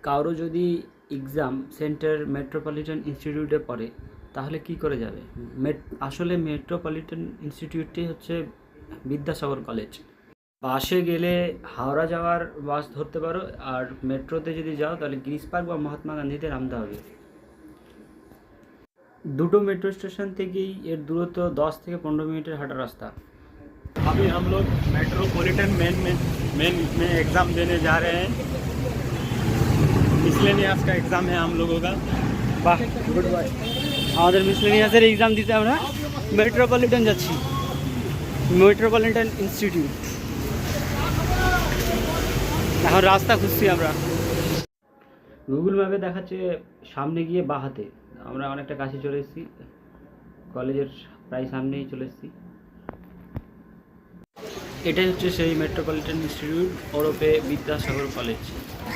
কারো যদি exam centre metropolitan ইনস্টিটিউটে পড়ে তাহলে কি করে যাবে? আসলে মেট্রোপলিটন ইনস্টিটিউটটি হচ্ছে বিদ্যাসাগর কলেজ। বাসে গেলে হাওড়া যাওয়ার বাস ধরতে পারো, আর মেট্রোতে যদি যাও তাহলে গ্রিস পার্ক বা মহাত্মা গান্ধীতে নামতে হবে। দুটো मेट्रो स्टेशन থেকেই এর দূরত্ব 10 থেকে 15 मिनटेर हाঁটা रास्ता। अभी हम लोग मेट्रोपॉलिटन मेन में एग्ज़ाम देने जा रहे हैं। मिसलेनियस का एग्ज़ाम है हम लोगों का। বাহ, গুড বাই। আমাদের মিসলেনিয়াসের এক্সাম দিতে আমরা মেট্রোপলিটন যাচ্ছি, মেট্রোপলিটন ইনস্টিটিউট। এখন রাস্তা খুঁজছি আমরা। গুগল ম্যাপে দেখাচ্ছে সামনে গিয়ে বাঁ হাতে। আমরা অনেকটা কাছে চলে এসেছি, কলেজের প্রায় সামনেই চলে এসেছি। এটাই হচ্ছে সেই মেট্রোপলিটন ইনস্টিটিউট, ওরফে বিদ্যাসাগর কলেজ।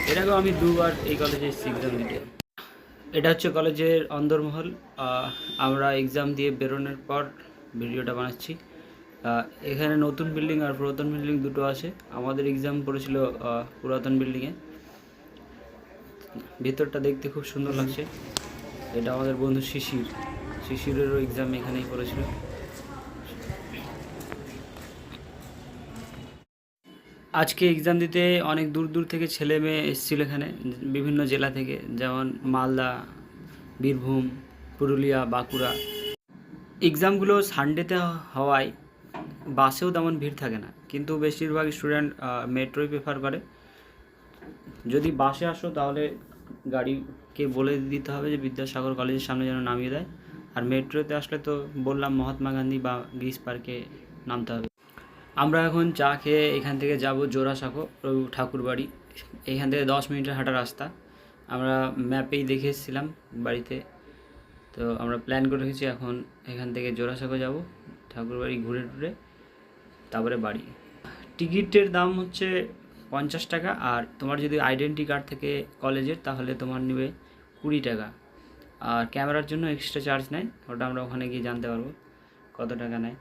এর আগেও আমি দুবার এই কলেজে এসেছি এক্সাম দিতে। এটা হচ্ছে কলেজের অন্দরমহল। আমরা এক্সাম দিয়ে বেরোনোর পর ভিডিওটা বানাচ্ছি। এখানে নতুন বিল্ডিং আর পুরাতন বিল্ডিং দুটো আছে। আমাদের এক্সাম পড়েছিল পুরাতন বিল্ডিংয়ে। ভেতরটা দেখতে খুব সুন্দর লাগছে। এটা আমাদের বন্ধু শিশিরেরও এক্সাম এখানেই পড়েছিল। আজকে এক্সাম দিতে অনেক দূর দূর থেকে ছেলে মেয়ে এসেছিলো এখানে, বিভিন্ন জেলা থেকে, যেমন মালদা, বীরভূম, পুরুলিয়া, বাঁকুড়া। এক্সামগুলো সানডেতে হওয়ায় বাসেও তেমন ভিড় থাকে না, কিন্তু বেশিরভাগ স্টুডেন্ট মেট্রোই প্রেফার করে। যদি বাসে আসো তাহলে গাড়িকে বলে দিতে হবে যে বিদ্যাসাগর কলেজের সামনে যেন নামিয়ে দেয়। আর মেট্রোতে আসলে তো বললাম মহাত্মা গান্ধী বা গ্রিস পার্কে নামতে হবে। আমরা এখন চা খেয়ে এখান থেকে যাব জোড়াসাঁকো ঠাকুরবাড়ি। এখান থেকে 10 মিনিটের হাঁটা রাস্তা। আমরা ম্যাপেই দেখে এসেছিলাম বাড়িতে, তো আমরা প্ল্যান করে রেখেছি এখন এখান থেকে জোড়াসাঁকো যাব, ঠাকুরবাড়ি ঘুরে টুরে তারপরে বাড়ি। টিকিটের দাম হচ্ছে 50 টাকা, আর তোমার যদি আইডেন্টি কার্ড থেকে কলেজের তাহলে তোমার নেবে 20 টাকা। আর ক্যামেরার জন্য এক্সট্রা চার্জ নেয়, ওটা আমরা ওখানে গিয়ে জানতে পারবো কত টাকা নেয়।